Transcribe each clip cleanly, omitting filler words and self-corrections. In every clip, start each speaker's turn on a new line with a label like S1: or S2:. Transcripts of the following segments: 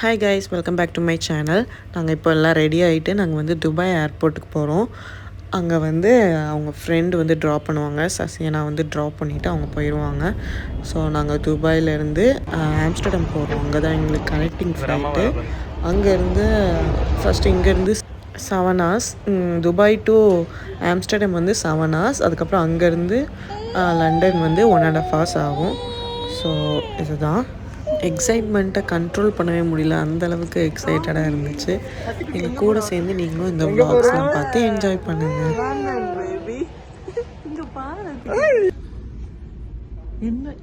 S1: Hi guys, welcome back to my channel. நாங்கள் இப்போ எல்லாம் ரெடி ஆகிட்டு நாங்கள் வந்து துபாய் ஏர்போர்ட்டுக்கு போகிறோம். அங்கே வந்து அவங்க ஃப்ரெண்டு வந்து ட்ராப் பண்ணுவாங்க. சசியனா வந்து ட்ராப் பண்ணிவிட்டு அவங்க போயிடுவாங்க. ஸோ நாங்கள் துபாயிலேருந்து ஆம்ஸ்டர்டம் போகிறோம். அங்கே தான் எங்களுக்கு கனெக்டிங் ஃப்ளைட்டு. அங்கேருந்து ஃபஸ்ட்டு இங்கேருந்து 7 hours, துபாய் டு ஆம்ஸ்டர்டம் வந்து 7 hours. அதுக்கப்புறம் அங்கேருந்து லண்டன் வந்து 1.5 hours ஆகும். ஸோ இதுதான் எக்ஸைட்மெண்ட்டை கண்ட்ரோல் பண்ணவே முடியல, அந்தளவுக்கு எக்ஸைட்டடாக இருந்துச்சு. எங்கள் கூட சேர்ந்து நீங்களும் இந்த வ்ளாக்ஸ்லாம் பார்த்து என்ஜாய் பண்ணுங்கள். என்ன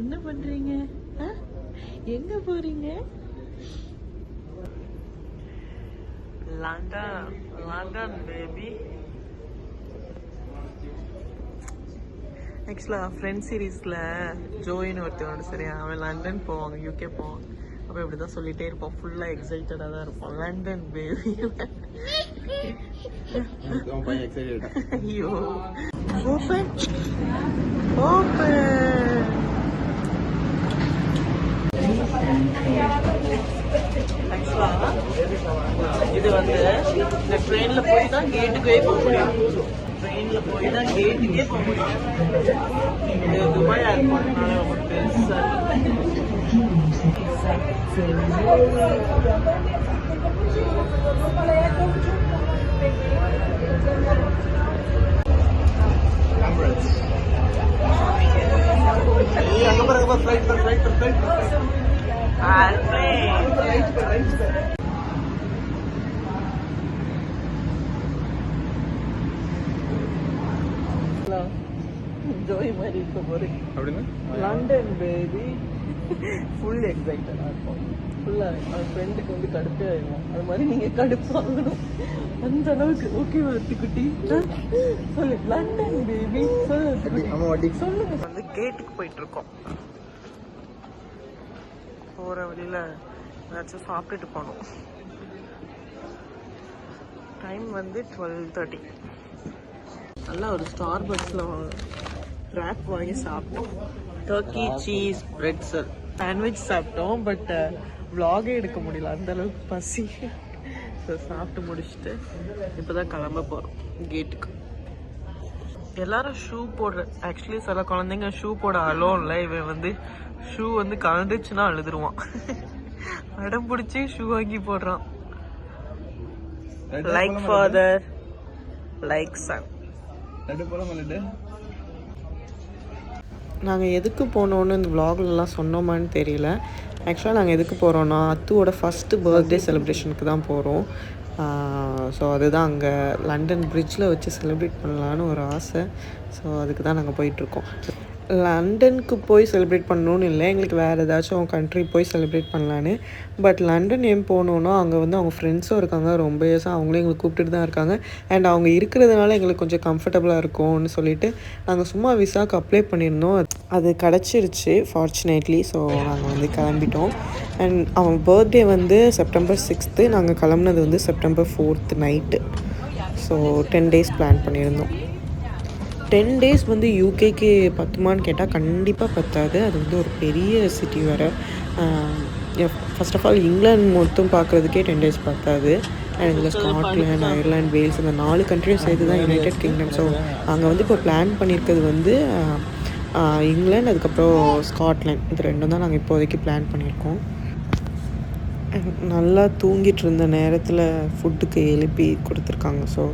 S1: என்ன பண்ணுறீங்க? எங்கே போகிறீங்க? London baby. ஆக்சுவலாக ஃப்ரெண்ட் சீரீஸில் ஜோயின்னு ஒருத்தவனோட சரியா, அவன் லண்டன் போவாங்க, யூகே போவான். அப்போ இப்படி தான் சொல்லிகிட்டே இருப்போம், ஃபுல்லாக எக்ஸைட்டடாக தான் இருப்போம். London baby. ஐயோ, ஓப்பன் ஓப்பன். ஆக்சுவலாக இது வந்து இந்த ட்ரெயினில் போய் தான் கேட்டுக்கே போக முடியும். ட்ரெயினில் போய் தான் கேட்டுக்கே போக முடியும். இது துபாய் ஏர்போர்ட்னால ரொம்ப பெருசாக ஜோய் மாதிரி இருக்க போறேன் அப்படின்னு. லண்டன் பேபி ஃபுல் எக்ஸைட்டடாக இருக்கும். ஃபுல்லாக அவன் ஃப்ரெண்டுக்கு வந்து கடுப்பே ஆகிடும். அது மாதிரி நீங்கள் கடுப்பாகணும், அந்த அளவுக்கு. ஓகே குட்டி, சொல்லு லண்டன் பேபி, சொல்லு சொல்லுங்க. வந்து கேட்டுக்கு போயிட்டுருக்கோம். போகிற வழியில் ஏதாச்சும் சாப்பிட்டுட்டு போகணும். டைம் வந்து 12:30. நல்லா ஒரு ஸ்டார்பக்ஸில் ரேப் வாங்கி சாப்பிட்டோம். டர்க்கி சீஸ் பிரெட்ஸல் சாண்ட்விச் சாப்பிட்டோம். பட் vlog-ஏ எடுக்க முடியல, அந்தளவுக்கு பசி. ஸோ சாப்பிட்டு முடிச்சுட்டு இப்போ தான் கிளம்ப போகிறோம் கேட்டுக்கு. எல்லாரும் ஷூ போடுற, ஆக்சுவலி சில குழந்தைங்க ஷூ போட அலோ இல்லை. இவன் வந்து ஷூ வந்து கலந்துச்சுன்னா அழுதுருவான். அடம் பிடிச்சி ஷூ வாங்கி போடுறான். Like father like son. நாங்கள் எதுக்கு போனோன்னு இந்த vlogலலாம் சொன்னோமான்னு தெரியல. ஆக்சுவலாக நாங்கள் எதுக்கு போகிறோன்னா, அத்துவோட ஃபஸ்ட்டு பர்த்டே செலிப்ரேஷனுக்கு தான் போகிறோம். ஸோ அதுதான் அங்கே லண்டன் பிரிட்ஜில் வச்சு செலிப்ரேட் பண்ணலான்னு ஒரு ஆசை. ஸோ அதுக்கு தான் நாங்கள் போயிட்டுருக்கோம். லண்டனுக்கு போய் செலிப்ரேட் பண்ணணுன்னு இல்லை, எங்களுக்கு வேறு ஏதாச்சும் கண்ட்ரி போய் செலிப்ரேட் பண்ணலான்னு. பட் லண்டன் ஏன் போகணுன்னா, அங்கே வந்து அவங்க ஃப்ரெண்ட்ஸும் இருக்காங்க, ரொம்ப இயர்ஸாக அவங்களும் எங்களுக்கு கூப்பிட்டுட்டு தான் இருக்காங்க. அண்ட் அவங்க இருக்கிறதுனால எங்களுக்கு கொஞ்சம் கம்ஃபர்டபுளாக இருக்கும்னு சொல்லிட்டு நாங்கள் சும்மா விசாவுக்கு அப்ளை பண்ணியிருந்தோம். அது கிடச்சிருச்சு ஃபார்ச்சுனேட்லி. ஸோ நாங்கள் வந்து கிளம்பிட்டோம். அண்ட் அவன் பர்த்டே வந்து September 6th, நாங்கள் கிளம்புனது வந்து September 4th night. So 10 days plan பண்ணியிருந்தோம். 10 days வந்து யூகேக்கு பத்துமான்னு கேட்டால் கண்டிப்பாக பத்தாது. அது வந்து ஒரு பெரிய சிட்டி வேறு. ஃபர்ஸ்ட் ஆஃப் ஆல் இங்கிலாந்து மொத்தம் பார்க்குறதுக்கே 10 days பத்தாது. அண்ட் இதில் ஸ்காட்லாண்ட், அயர்லாண்ட், வேல்ஸ், இந்த 4 கண்ட்ரியும் சேர்த்து தான் யுனைடெட் கிங்டம். ஸோ அங்கே வந்து இப்போ பிளான் பண்ணியிருக்கிறது வந்து இங்கிலாந்து, அதுக்கப்புறம் ஸ்காட்லாண்ட், இது ரெண்டும் தான் நாங்கள் இப்போதைக்கு பிளான் பண்ணியிருக்கோம். நல்லா தூங்கிட்டு இருந்த நேரத்தில் ஃபுட்டுக்கு எழுப்பி கொடுத்துருக்காங்க. ஸோ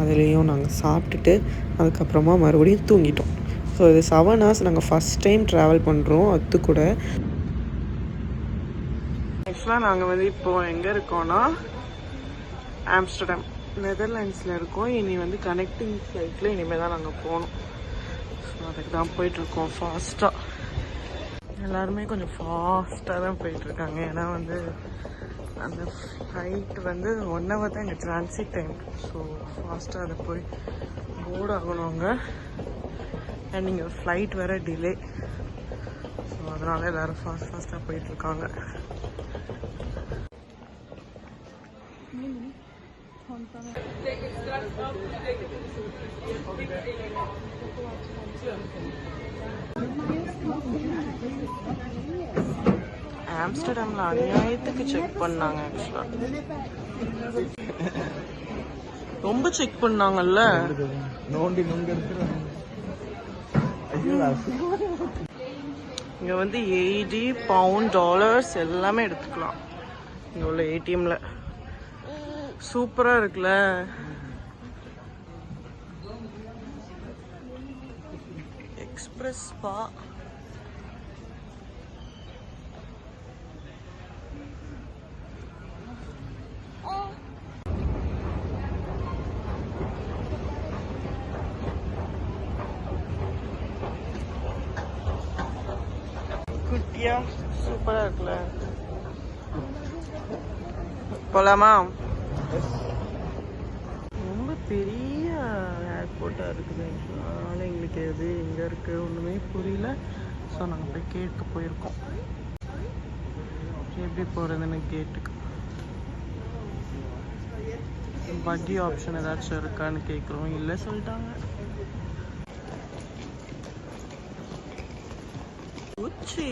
S1: அதுலேயும் நாங்கள் சாப்பிட்டுட்டு அதுக்கப்புறமா மறுபடியும் தூங்கிட்டோம். ஸோ இது 7 hours நாங்கள் ஃபஸ்ட் டைம் ட்ராவல் பண்ணுறோம் அத்து கூட. ஆக்சுவலாக நாங்கள் வந்து இப்போது எங்கே இருக்கோன்னா, ஆம்ஸ்டர்டம் நெதர்லாண்ட்ஸில் இருக்கோம். இனி வந்து கனெக்டிங் ஃப்ளைட்டில் இனிமேல் தான் நாங்கள் போகணும். ஸோ அதுக்கு தான் போயிட்டுருக்கோம் ஃபாஸ்ட்டாக. எல்லாருமே கொஞ்சம் ஃபாஸ்ட்டாக தான் போயிட்டுருக்காங்க. ஏன்னா வந்து அந்த ஃப்ளைட் வந்து 1 hour தான் எங்கள் ட்ரான்சிட் டைம். ஸோ ஃபாஸ்ட்டாக அதை போய் போர்டு ஆகணும் அங்கே. அண்ட் இங்கே ஃப்ளைட் வேறு டிலே. ஸோ அதனால எல்லோரும் ஃபாஸ்ட்டாக போயிட்டுருக்காங்க. ஆம்ஸ்டர்டாம்ல அநியாயத்துக்கு செக் பண்ணாங்க ஆக்சுவலாக. ரொம்ப செக் பண்ணாங்கல்ல. இங்க வந்து £80 டாலர்ஸ் எல்லாமே எடுத்துக்கலாம் இங்க உள்ள ஏடிஎம்ல. சூப்பரா இருக்குல்ல. Express spa. குட்டியா சூப்பரா இருக்குல்ல. போலாமா? ரொம்ப பெரிய ஏர்போர்ட்டா இருக்குது. அதனால எங்களுக்கு எது எங்க இருக்கு ஒண்ணுமே புரியல. ஸோ நாங்கள் போய் கேட்க போயிருக்கோம் எப்படி போறதுன்னு. கேட்டுக்கு பக்கி ஆப்ஷன் ஏதாச்சும் இருக்கான்னு கேட்குறோம். இல்லை சொல்லிட்டாங்க. உச்சி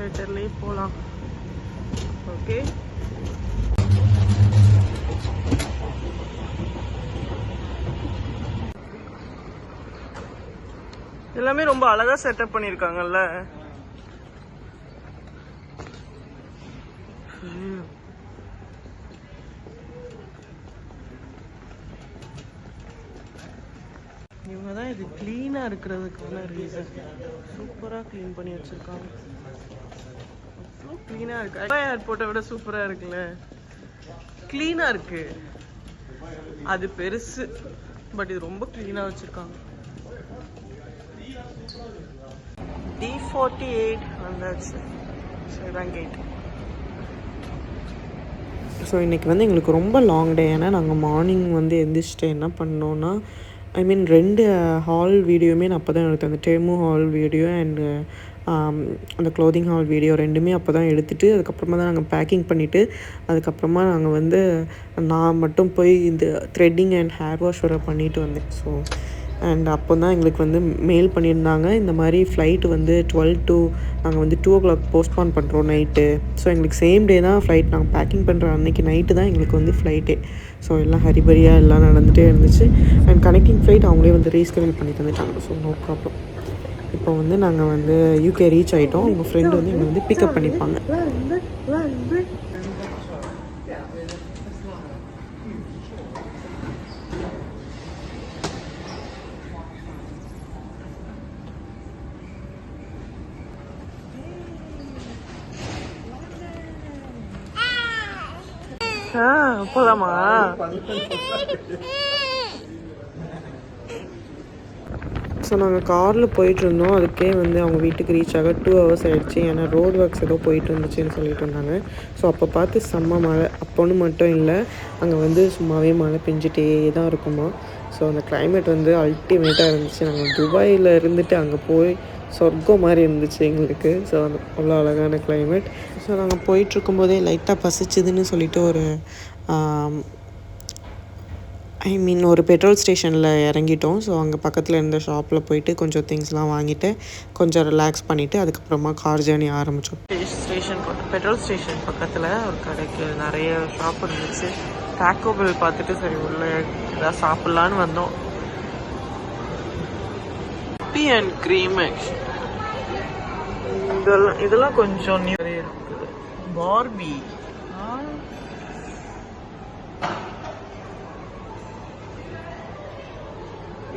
S1: லெட்டர்லேயே போகலாம். ஓகே, எல்லாமே ரொம்ப அழகா செட்டப் பண்ணிருக்காங்கல்ல. இவங்கதான் இது கிளீனா இருக்கிறதுக்கான ரீசன். சூப்பரா கிளீன் பண்ணி வச்சிருக்காங்க. அவ்வளோ கிளீனா இருக்கு. ஏர்போர்ட்டை விட சூப்பரா இருக்குல்ல. கிளீனா இருக்கு. அது பெருசு, பட் இது ரொம்ப கிளீனா வச்சிருக்காங்க. D48 வந்தாச்சு. சரிதான் கேட். ஸோ இன்றைக்கி வந்து எங்களுக்கு ரொம்ப லாங் டே. ஏன்னா நாங்கள் மார்னிங் வந்து எந்திரிச்சிட்டு என்ன பண்ணோன்னா, ஐ மீன் 2 ஹால் வீடியோவுமே நான் அப்போ தான் எடுத்தேன். அந்த டெமு ஹால் வீடியோ அண்டு அந்த க்ளோதிங் ஹால் வீடியோ 2மே அப்போ தான் எடுத்துகிட்டு அதுக்கப்புறமா தான் நாங்கள் பேக்கிங் பண்ணிவிட்டு அதுக்கப்புறமா நாங்கள் வந்து நான் மட்டும் போய் இந்த த்ரெட்டிங் அண்ட் ஹேர் வாஷ் வர பண்ணிட்டு வந்தேன். ஸோ அண்ட் அப்போ தான் எங்களுக்கு வந்து மெயில் பண்ணியிருந்தாங்க, இந்த மாதிரி ஃப்ளைட்டு வந்து 12 to நாங்கள் வந்து 2 o'clock போஸ்ட்பான் பண்ணுறோம் நைட்டு. ஸோ எங்களுக்கு சேம் டே தான் ஃப்ளைட். நாங்கள் பேக்கிங் பண்ணுற அன்றைக்கி நைட்டு தான் எங்களுக்கு வந்து ஃப்ளைட்டே. ஸோ எல்லாம் ஹரிபரியாக எல்லாம் நடந்துகிட்டே இருந்துச்சு. அண்ட் கனெக்டிங் ஃப்ளைட் அவங்களே வந்து ரீஸ்கெடியூல் பண்ணி தந்துட்டாங்க. So no problem. இப்போ வந்து நாங்கள் வந்து யூகே ரீச் ஆகிட்டோம். எங்கள் ஃப்ரெண்டு வந்து எங்களை வந்து பிக்கப் பண்ணிப்பாங்க. போலாமா? ஸோ நாங்கள் காரில் போயிட்டுருந்தோம். அதுக்கே வந்து அவங்க வீட்டுக்கு ரீச் ஆக 2 hours ஆகிடுச்சு. ஏன்னா ரோட் ஒர்க்ஸ் ஏதோ போயிட்டு இருந்துச்சுன்னு சொல்லிட்டு இருந்தாங்க. ஸோ அப்போ பார்த்து செம்ம மழை. அப்போன்னு மட்டும் இல்லை, அங்கே வந்து சும்மாவே மழை பெஞ்சிட்டே தான் இருக்குமா. ஸோ அந்த கிளைமேட் வந்து அல்டிமேட்டாக இருந்துச்சு. நாங்கள் துபாயில் இருந்துட்டு அங்கே போய் சொர்க்கம் மாதிரி இருந்துச்சு எங்களுக்கு. ஸோ அந்த அவ்வளோ அழகான கிளைமேட். ஸோ நாங்கள் போயிட்டுருக்கும்போதே லைட்டாக பசிச்சுதுன்னு சொல்லிட்டு ஒரு பெட்ரோல் ஸ்டேஷனில் இறங்கிட்டோம். ஸோ அங்கே பக்கத்தில் இருந்த ஷாப்பில் போயிட்டு கொஞ்சம் திங்ஸ்லாம் வாங்கிட்டு கொஞ்சம் ரிலாக்ஸ் பண்ணிவிட்டு அதுக்கப்புறமா கார் ஜேர்னி ஆரம்பித்தோம். பெட்ரோல் ஸ்டேஷன் பக்கத்தில் ஒரு கடைக்கு நிறைய ஷாப் இருந்துச்சு. டாக்கோ பெல் பார்த்துட்டு சரி உள்ள ஏதாவது சாப்பிட்லான்னு வந்தோம். பி அண்ட் க்ரீம் இதெல்லாம் கொஞ்சம் நிறைய இருக்குது. பார்பி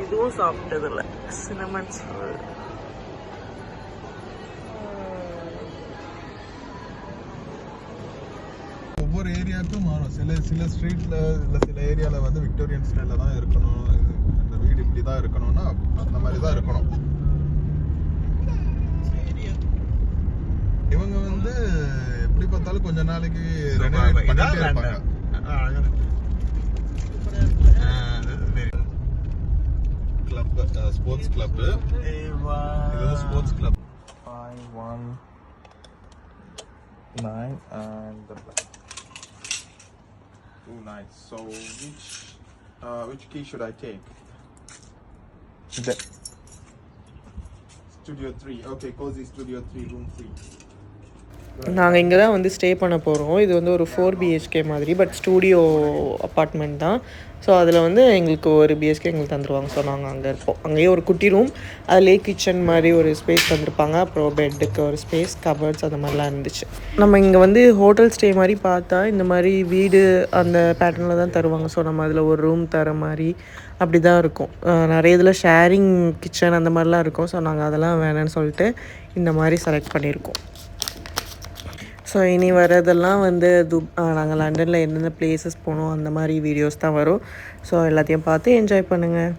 S1: இதுவும் சாப்பிட்டதில்ல. சினமன்
S2: ஒவ்வொரு ஏரியாவுக்கும் மாறும். சில ஸ்ட்ரீட்ல இல்லை சில ஏரியாவில் வந்து விக்டோரியன் ஸ்டைலில் தான் இருக்கணும், இந்த வீடு இப்படி தான் இருக்கணும்னா அந்த மாதிரி தான் இருக்கணும். இவங்க வந்து எப்படி பார்த்தாலும் கொஞ்ச நாளைக்கு ரெனோவேட் பண்ணிட்டே இருப்பாங்க. Club, sports club. இது sports club 519 and the black 29. So which key should I take? Studio 3. Okay, cozy Studio 3 room free.
S1: நாங்கள் இங்கே தான் வந்து ஸ்டே பண்ண போகிறோம். இது வந்து ஒரு 4 பிஹெச்கே மாதிரி, பட் ஸ்டூடியோ அப்பார்ட்மெண்ட் தான். ஸோ அதில் வந்து எங்களுக்கு ஒரு பிஹெச்கே எங்களுக்கு தந்துடுவாங்க. ஸோ நாங்கள் அங்கே இருப்போம். அங்கேயே ஒரு குட்டி ரூம், அதிலே கிச்சன் மாதிரி ஒரு ஸ்பேஸ் தந்துருப்பாங்க. அப்புறம் பெட்டுக்கு ஒரு ஸ்பேஸ், கபர்ட்ஸ் அந்த மாதிரிலாம் இருந்துச்சு. நம்ம இங்கே வந்து ஹோட்டல் ஸ்டே மாதிரி பார்த்தா இந்த மாதிரி வீடு அந்த பேட்டர்னில் தான் தருவாங்க. ஸோ நம்ம அதில் ஒரு ரூம் தர மாதிரி அப்படி தான் இருக்கும். நிறைய இதில் ஷேரிங் கிச்சன் அந்த மாதிரிலாம் இருக்கும். ஸோ நாங்கள் அதெல்லாம் வேணான்னு சொல்லிட்டு இந்த மாதிரி செலக்ட் பண்ணியிருக்கோம். ஸோ இனி வரதெல்லாம் வந்து நாங்கள் லண்டனில் என்னென்ன பிளேசஸ் போனோம் அந்த மாதிரி வீடியோஸ் தான் வரும். ஸோ எல்லாத்தையும் பார்த்து என்ஜாய் பண்ணுங்கள்.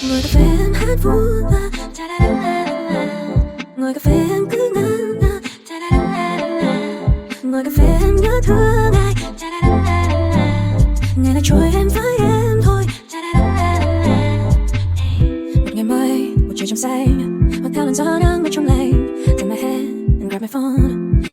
S3: Người cà phê em hát vui và cha la la la la. Người cà phê em cứ ngân nga cha la la la la. Người cà phê em nhớ thương ai cha la la la la. Ngày nào trôi em với em thôi cha la la la la. Một ngày mới, một trời trong xanh, mang theo làn gió nắng bên trong lành. Take my hand and grab my phone.